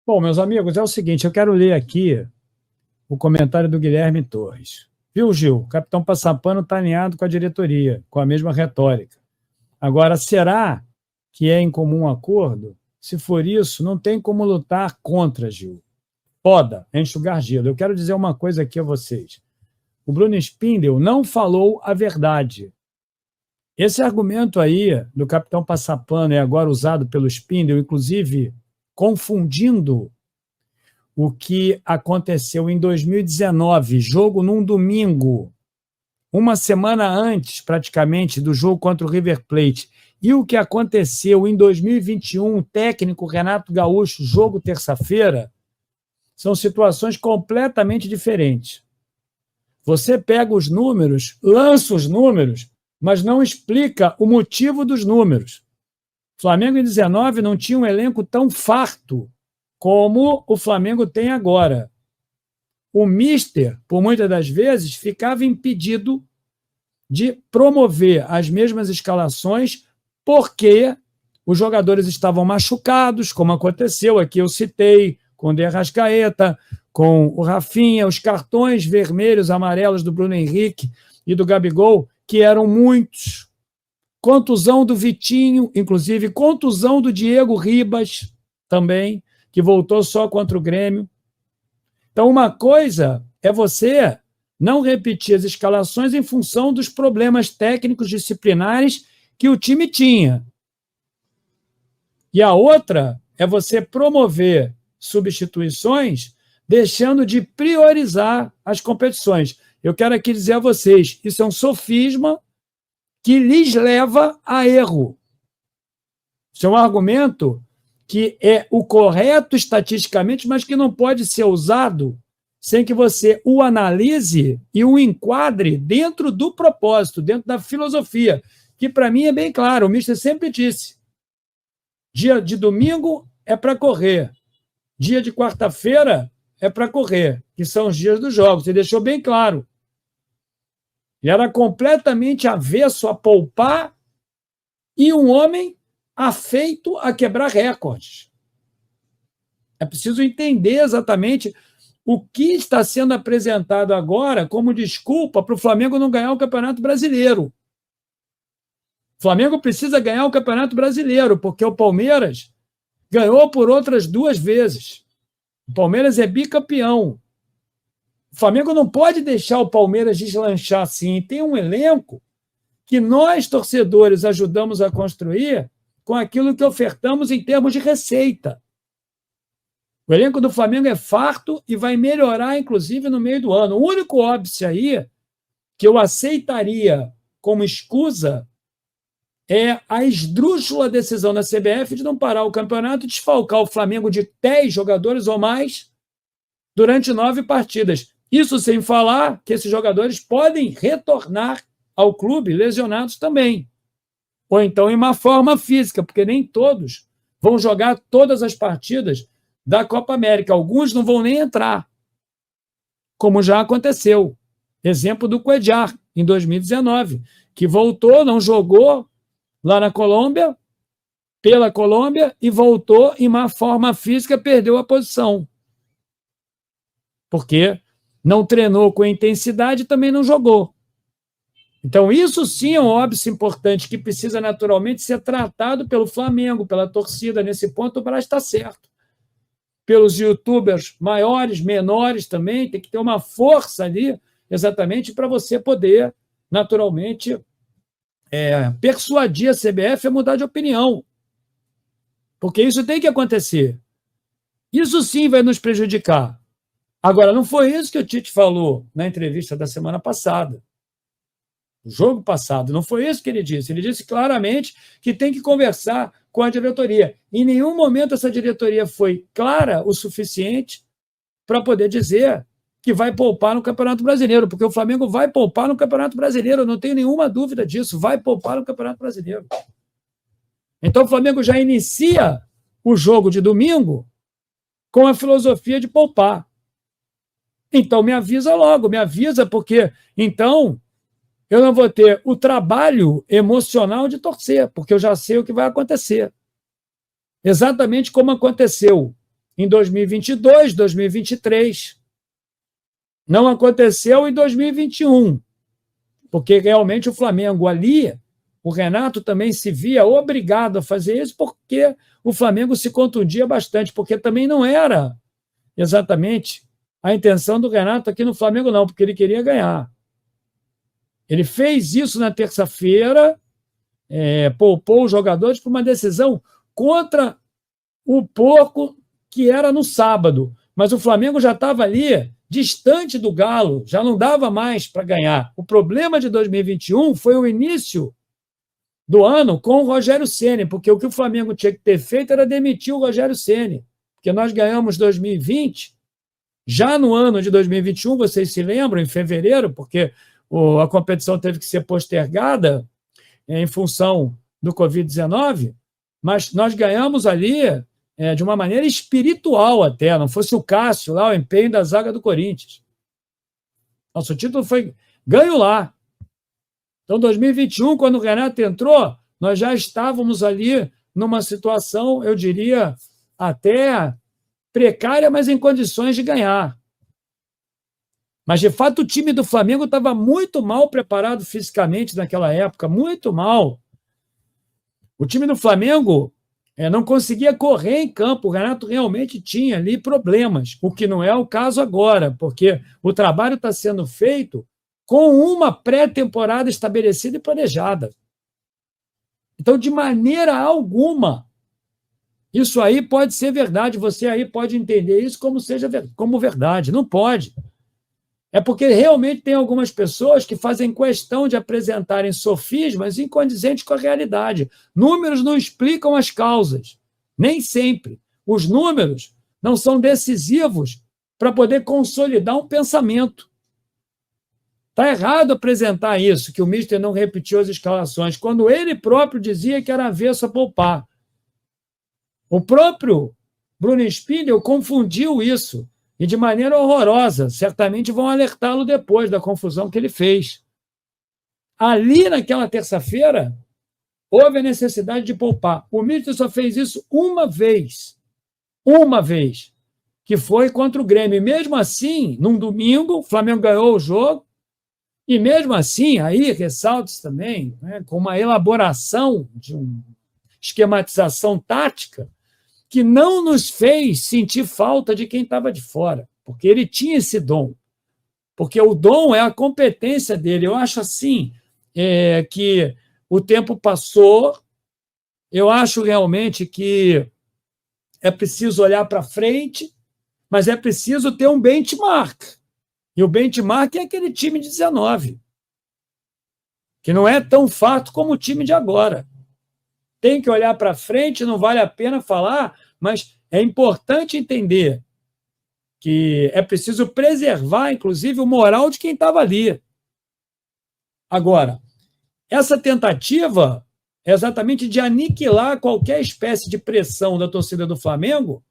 Bom, meus amigos, é o seguinte, eu quero ler aqui o comentário do Guilherme Torres. Viu, Gil? O capitão Passapano está alinhado com a diretoria, com a mesma retórica. Agora, será que é em comum acordo? Se for isso, não tem como lutar contra, Gil. Poda, enxugar gelo. Eu quero dizer uma coisa aqui a vocês. O Bruno Spindel não falou a verdade. Esse argumento aí do capitão Passapano é agora usado pelo Spindel, inclusive confundindo o que aconteceu em 2019, jogo num domingo, uma semana antes, praticamente, do jogo contra o River Plate, e o que aconteceu em 2021, técnico Renato Gaúcho, jogo terça-feira, são situações completamente diferentes. Você pega os números, lança os números, mas não explica o motivo dos números. O Flamengo em 19 não tinha um elenco tão farto como o Flamengo tem agora. O mister, por muitas das vezes, ficava impedido de promover as mesmas escalações porque os jogadores estavam machucados, como aconteceu aqui, eu citei, com o De Arrascaeta, com o Rafinha, os cartões vermelhos, amarelos do Bruno Henrique e do Gabigol, que eram muitos. Contusão do Vitinho, inclusive contusão do Diego Ribas também, que voltou só contra o Grêmio. Então, uma coisa é você não repetir as escalações em função dos problemas técnicos disciplinares que o time tinha. E a outra é você promover substituições deixando de priorizar as competições. Eu quero aqui dizer a vocês, isso é um sofisma que lhes leva a erro. Isso é um argumento que é o correto estatisticamente, mas que não pode ser usado sem que você o analise e o enquadre dentro do propósito, dentro da filosofia, que para mim é bem claro, o mister sempre disse, dia de domingo é para correr, dia de quarta-feira é para correr, que são os dias dos jogos, ele deixou bem claro. Ele era completamente avesso a poupar e um homem afeito a quebrar recordes. É preciso entender exatamente o que está sendo apresentado agora como desculpa para o Flamengo não ganhar o Campeonato Brasileiro. O Flamengo precisa ganhar o Campeonato Brasileiro, porque o Palmeiras ganhou por outras 2 vezes. O Palmeiras é bicampeão. O Flamengo não pode deixar o Palmeiras deslanchar assim. Tem um elenco que nós, torcedores, ajudamos a construir com aquilo que ofertamos em termos de receita. O elenco do Flamengo é farto e vai melhorar, inclusive, no meio do ano. O único óbice aí que eu aceitaria como escusa é a esdrúxula decisão da CBF de não parar o campeonato e desfalcar o Flamengo de 10 jogadores ou mais durante 9 partidas. Isso sem falar que esses jogadores podem retornar ao clube lesionados também. Ou então em má forma física, porque nem todos vão jogar todas as partidas da Copa América. Alguns não vão nem entrar, como já aconteceu. Exemplo do Cuéllar, em 2019, que voltou, não jogou lá na Colômbia, pela Colômbia, e voltou em má forma física, perdeu a posição. Porque não treinou com intensidade e também não jogou. Então, isso sim é um óbice importante que precisa naturalmente ser tratado pelo Flamengo, pela torcida. Nesse ponto, o Brás está certo. Pelos youtubers maiores, menores também, tem que ter uma força ali, exatamente para você poder, naturalmente, persuadir a CBF a mudar de opinião. Porque isso tem que acontecer. Isso sim vai nos prejudicar. Agora, não foi isso que o Tite falou na entrevista da semana passada. O jogo passado, não foi isso que ele disse. Ele disse claramente que tem que conversar com a diretoria. Em nenhum momento essa diretoria foi clara o suficiente para poder dizer que vai poupar no Campeonato Brasileiro, porque o Flamengo vai poupar no Campeonato Brasileiro, eu não tenho nenhuma dúvida disso, vai poupar no Campeonato Brasileiro. Então o Flamengo já inicia o jogo de domingo com a filosofia de poupar. Então me avisa logo, me avisa, porque então eu não vou ter o trabalho emocional de torcer, porque eu já sei o que vai acontecer. Exatamente como aconteceu em 2022, 2023. Não aconteceu em 2021, porque realmente o Flamengo ali, o Renato também se via obrigado a fazer isso porque o Flamengo se contundia bastante, porque também não era exatamente a intenção do Renato aqui no Flamengo, não, porque ele queria ganhar. Ele fez isso na terça-feira, poupou os jogadores por uma decisão contra o Porco, que era no sábado. Mas o Flamengo já estava ali, distante do Galo, já não dava mais para ganhar. O problema de 2021 foi o início do ano com o Rogério Ceni, porque o que o Flamengo tinha que ter feito era demitir o Rogério Ceni, porque nós ganhamos 2020, já no ano de 2021, vocês se lembram, em fevereiro, porque a competição teve que ser postergada em função do Covid-19, mas nós ganhamos ali de uma maneira espiritual até, não fosse o Cássio lá, o empenho da zaga do Corinthians. Nosso título foi ganho lá. Então, 2021, quando o Renato entrou, nós já estávamos ali numa situação, eu diria, até precária, mas em condições de ganhar. Mas, de fato, o time do Flamengo estava muito mal preparado fisicamente naquela época, muito mal. O time do Flamengo não conseguia correr em campo, o Renato realmente tinha ali problemas, o que não é o caso agora, porque o trabalho está sendo feito com uma pré-temporada estabelecida e planejada. Então, de maneira alguma, isso aí pode ser verdade, você aí pode entender isso como verdade. Não pode. É porque realmente tem algumas pessoas que fazem questão de apresentarem sofismas incondizentes com a realidade. Números não explicam as causas, nem sempre. Os números não são decisivos para poder consolidar um pensamento. Está errado apresentar isso, que o Mister não repetiu as escalações, quando ele próprio dizia que era avesso a poupar. O próprio Bruno Spindel confundiu isso, e de maneira horrorosa. Certamente vão alertá-lo depois da confusão que ele fez. Ali, naquela terça-feira, houve a necessidade de poupar. O Mister só fez isso uma vez, que foi contra o Grêmio. E mesmo assim, num domingo, o Flamengo ganhou o jogo, e mesmo assim, aí ressalta-se também, com uma elaboração de uma esquematização tática, que não nos fez sentir falta de quem estava de fora, porque ele tinha esse dom. Porque o dom é a competência dele. Eu acho assim que o tempo passou, eu acho realmente que é preciso olhar para frente, mas é preciso ter um benchmark. E o benchmark é aquele time de 19, que não é tão fato como o time de agora. Tem que olhar para frente, não vale a pena falar, mas é importante entender que é preciso preservar, inclusive, o moral de quem estava ali. Agora, essa tentativa é exatamente de aniquilar qualquer espécie de pressão da torcida do Flamengo,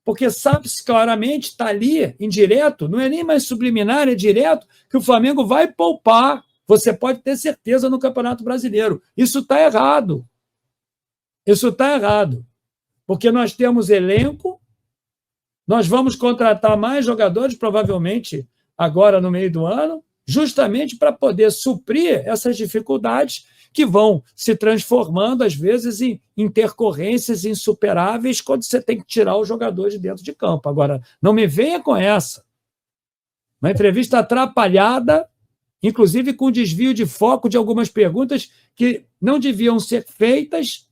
porque sabe-se claramente, está ali, indireto, não é nem mais subliminar, é direto, que o Flamengo vai poupar, você pode ter certeza, no Campeonato Brasileiro. Isso está errado. Isso está errado. Porque nós temos elenco, nós vamos contratar mais jogadores, provavelmente agora no meio do ano, justamente para poder suprir essas dificuldades que vão se transformando, às vezes, em intercorrências insuperáveis quando você tem que tirar o jogador de dentro de campo. Agora, não me venha com essa. Uma entrevista atrapalhada, inclusive com desvio de foco de algumas perguntas que não deviam ser feitas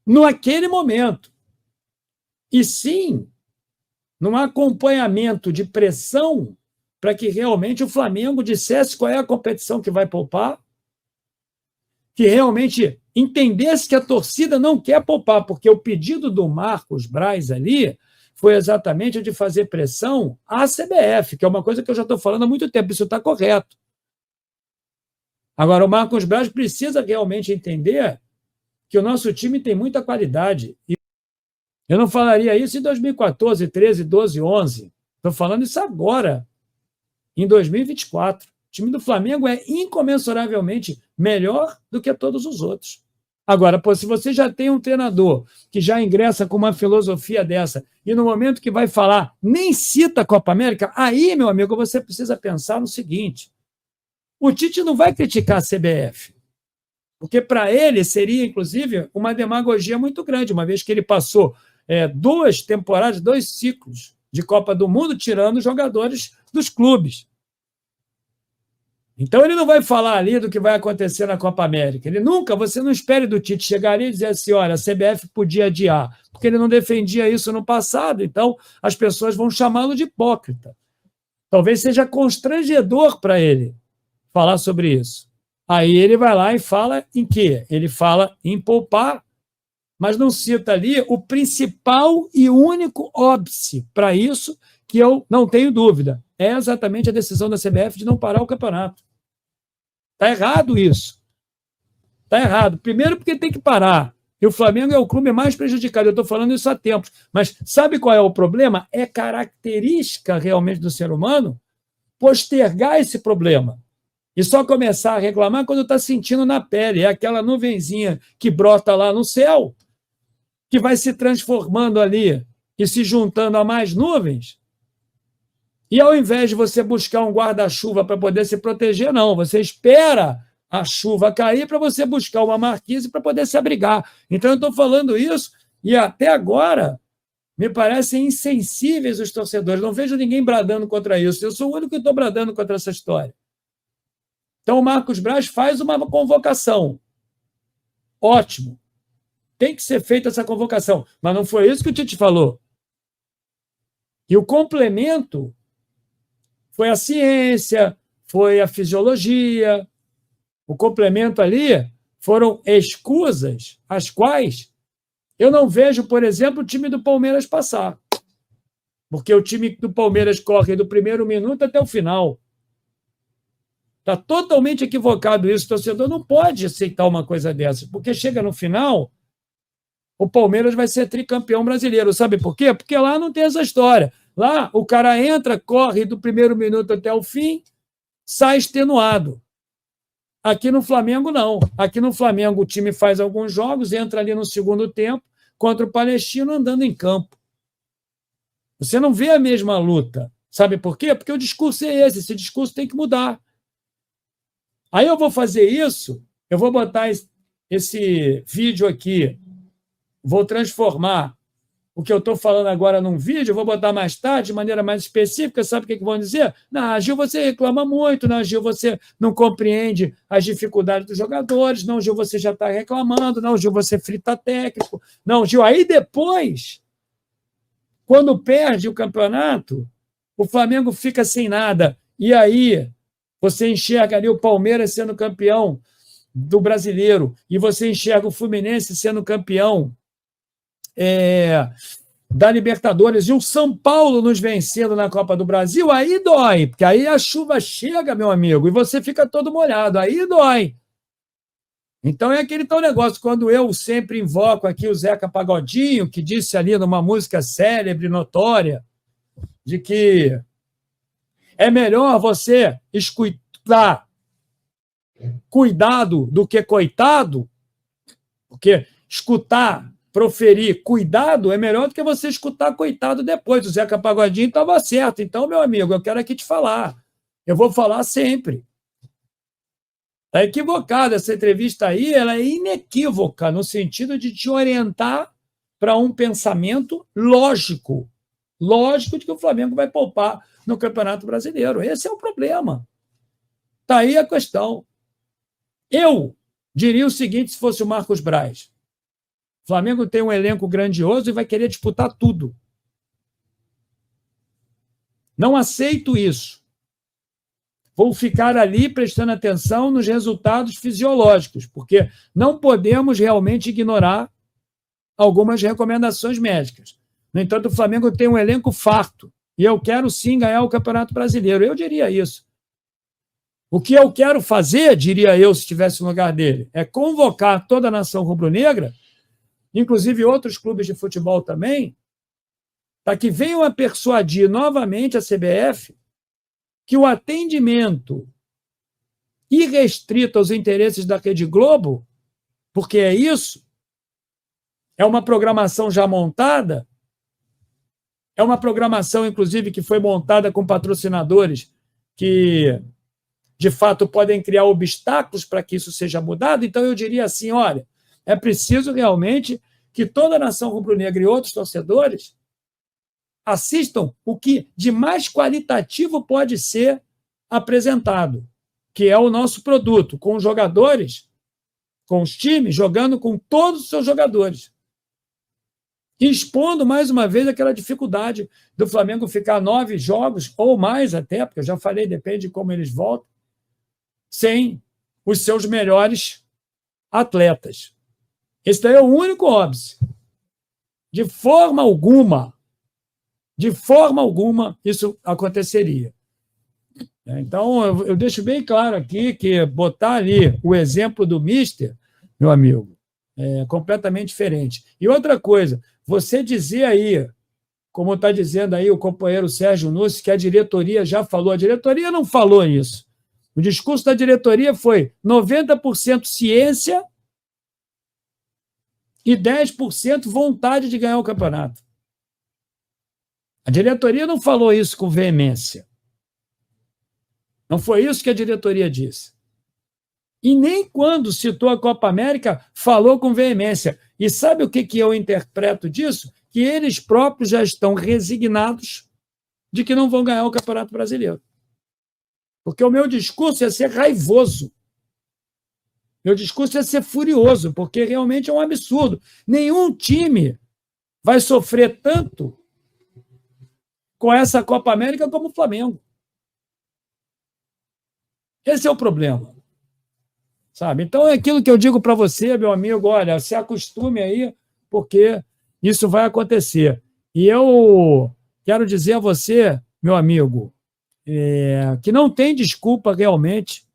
naquele momento. E sim, num acompanhamento de pressão para que realmente o Flamengo dissesse qual é a competição que vai poupar, que realmente entendesse que a torcida não quer poupar, porque o pedido do Marcos Braz ali foi exatamente o de fazer pressão à CBF, que é uma coisa que eu já estou falando há muito tempo, isso está correto. Agora, o Marcos Braz precisa realmente entender que o nosso time tem muita qualidade. E eu não falaria isso em 2014, 13, 12, 11. Estou falando isso agora, em 2024. O time do Flamengo é incomensuravelmente melhor do que todos os outros. Agora, pô, se você já tem um treinador que já ingressa com uma filosofia dessa e no momento que vai falar nem cita a Copa América, aí, meu amigo, você precisa pensar no seguinte: o Tite não vai criticar a CBF, porque para ele seria, inclusive, uma demagogia muito grande, uma vez que ele passou 2 temporadas, 2 ciclos de Copa do Mundo tirando jogadores dos clubes. Então ele não vai falar ali do que vai acontecer na Copa América. Você não espere do Tite chegar ali e dizer assim, olha, a CBF podia adiar, porque ele não defendia isso no passado, então as pessoas vão chamá-lo de hipócrita. Talvez seja constrangedor para ele falar sobre isso. Aí ele vai lá e fala em quê? Ele fala em poupar, mas não cita ali o principal e único óbice para isso, que eu não tenho dúvida. É exatamente a decisão da CBF de não parar o campeonato. Está errado isso. Está errado. Primeiro porque tem que parar. E o Flamengo é o clube mais prejudicado. Eu estou falando isso há tempos. Mas sabe qual é o problema? É característica realmente do ser humano postergar esse problema. E só começar a reclamar quando está sentindo na pele. É aquela nuvenzinha que brota lá no céu, que vai se transformando ali e se juntando a mais nuvens. E ao invés de você buscar um guarda-chuva para poder se proteger, não. Você espera a chuva cair para você buscar uma marquise para poder se abrigar. Então, eu estou falando isso e até agora me parecem insensíveis os torcedores. Não vejo ninguém bradando contra isso. Eu sou o único que estou bradando contra essa história. Então, o Marcos Braz faz uma convocação. Ótimo. Tem que ser feita essa convocação. Mas não foi isso que o Tite falou. E o complemento foi a ciência, foi a fisiologia. O complemento ali foram escusas, as quais eu não vejo, por exemplo, o time do Palmeiras passar. Porque o time do Palmeiras corre do primeiro minuto até o final. Está totalmente equivocado isso. O torcedor não pode aceitar uma coisa dessa, porque chega no final, o Palmeiras vai ser tricampeão brasileiro. Sabe por quê? Porque lá não tem essa história. Lá, o cara entra, corre do primeiro minuto até o fim, sai extenuado. Aqui no Flamengo, não. Aqui no Flamengo, o time faz alguns jogos, entra ali no segundo tempo, contra o Palestino, andando em campo. Você não vê a mesma luta. Sabe por quê? Porque o discurso é esse. Esse discurso tem que mudar. Aí eu vou fazer isso, eu vou botar esse vídeo aqui, vou transformar o que eu estou falando agora num vídeo, eu vou botar mais tarde, de maneira mais específica, sabe o que vão dizer? Não, Gil, você reclama muito, não, Gil, você não compreende as dificuldades dos jogadores, não, Gil, você já está reclamando, não, Gil, você frita técnico, não, Gil, aí depois, quando perde o campeonato, o Flamengo fica sem nada, e aí você enxerga ali o Palmeiras sendo campeão do Brasileiro, e você enxerga o Fluminense sendo campeão da Libertadores e o São Paulo nos vencendo na Copa do Brasil, aí dói, porque aí a chuva chega, meu amigo, e você fica todo molhado, aí dói. Então é aquele tal negócio, quando eu sempre invoco aqui o Zeca Pagodinho, que disse ali numa música célebre, notória, de que é melhor você escutar cuidado do que coitado, porque escutar, proferir cuidado é melhor do que você escutar coitado depois. O Zeca Pagodinho estava certo. Então, meu amigo, eu quero aqui te falar. Eu vou falar sempre. Está equivocado. Essa entrevista aí, ela é inequívoca no sentido de te orientar para um pensamento lógico. Lógico de que o Flamengo vai poupar no Campeonato Brasileiro. Esse é o problema. Está aí a questão. Eu diria o seguinte, se fosse o Marcos Braz. O Flamengo tem um elenco grandioso e vai querer disputar tudo. Não aceito isso. Vou ficar ali prestando atenção nos resultados fisiológicos, porque não podemos realmente ignorar algumas recomendações médicas. No entanto, o Flamengo tem um elenco farto e eu quero sim ganhar o Campeonato Brasileiro. Eu diria isso. O que eu quero fazer, diria eu, se estivesse no lugar dele, é convocar toda a nação rubro-negra, inclusive outros clubes de futebol também, para que venham a persuadir novamente a CBF que o atendimento irrestrito aos interesses da Rede Globo porque é isso? É uma programação já montada? É uma programação, inclusive, que foi montada com patrocinadores que, de fato, podem criar obstáculos para que isso seja mudado? Então, eu diria assim, olha, é preciso realmente que toda a nação rubro-negra e outros torcedores assistam o que de mais qualitativo pode ser apresentado, que é o nosso produto, com os jogadores, com os times, jogando com todos os seus jogadores. Expondo, mais uma vez, aquela dificuldade do Flamengo ficar 9 jogos, ou mais até, porque eu já falei, depende de como eles voltam, sem os seus melhores atletas. Esse daí é o único óbvio. De forma alguma, isso aconteceria. Então, eu deixo bem claro aqui que botar ali o exemplo do Mister, meu amigo, é completamente diferente. E outra coisa, você dizer aí, como está dizendo aí o companheiro Sérgio Nunes, que a diretoria já falou, a diretoria não falou isso. O discurso da diretoria foi 90% ciência e 10% vontade de ganhar o campeonato. A diretoria não falou isso com veemência. Não foi isso que a diretoria disse. E nem quando citou a Copa América falou com veemência. E sabe o que eu interpreto disso? Que eles próprios já estão resignados de que não vão ganhar o Campeonato Brasileiro. Porque o meu discurso ia ser raivoso. Meu discurso ia ser furioso, porque realmente é um absurdo. Nenhum time vai sofrer tanto com essa Copa América como o Flamengo. Esse é o problema. Sabe? Então, é aquilo que eu digo para você, meu amigo, olha, se acostume aí, porque isso vai acontecer. E eu quero dizer a você, meu amigo, que não tem desculpa realmente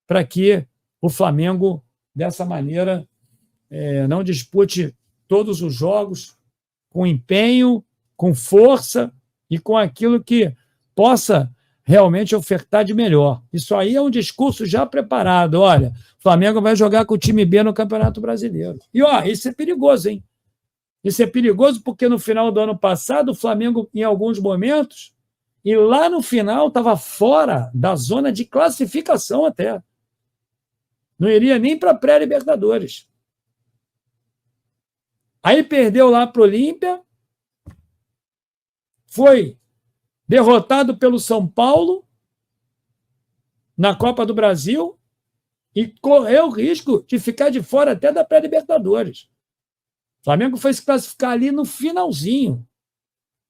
para que o Flamengo, dessa maneira, não dispute todos os jogos com empenho, com força e com aquilo que possa realmente ofertar de melhor. Isso aí é um discurso já preparado. Olha, o Flamengo vai jogar com o time B no Campeonato Brasileiro. E, isso é perigoso, hein? Isso é perigoso porque no final do ano passado o Flamengo, em alguns momentos, e lá no final estava fora da zona de classificação até. Não iria nem para a pré-Libertadores. Aí perdeu lá para o Olímpia, foi derrotado pelo São Paulo na Copa do Brasil e correu o risco de ficar de fora até da pré-Libertadores. O Flamengo foi se classificar ali no finalzinho,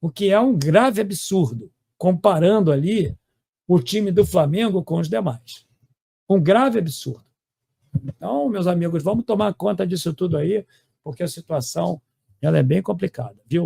o que é um grave absurdo, comparando ali o time do Flamengo com os demais. Um grave absurdo. Então, meus amigos, vamos tomar conta disso tudo aí, porque a situação ela é bem complicada, viu?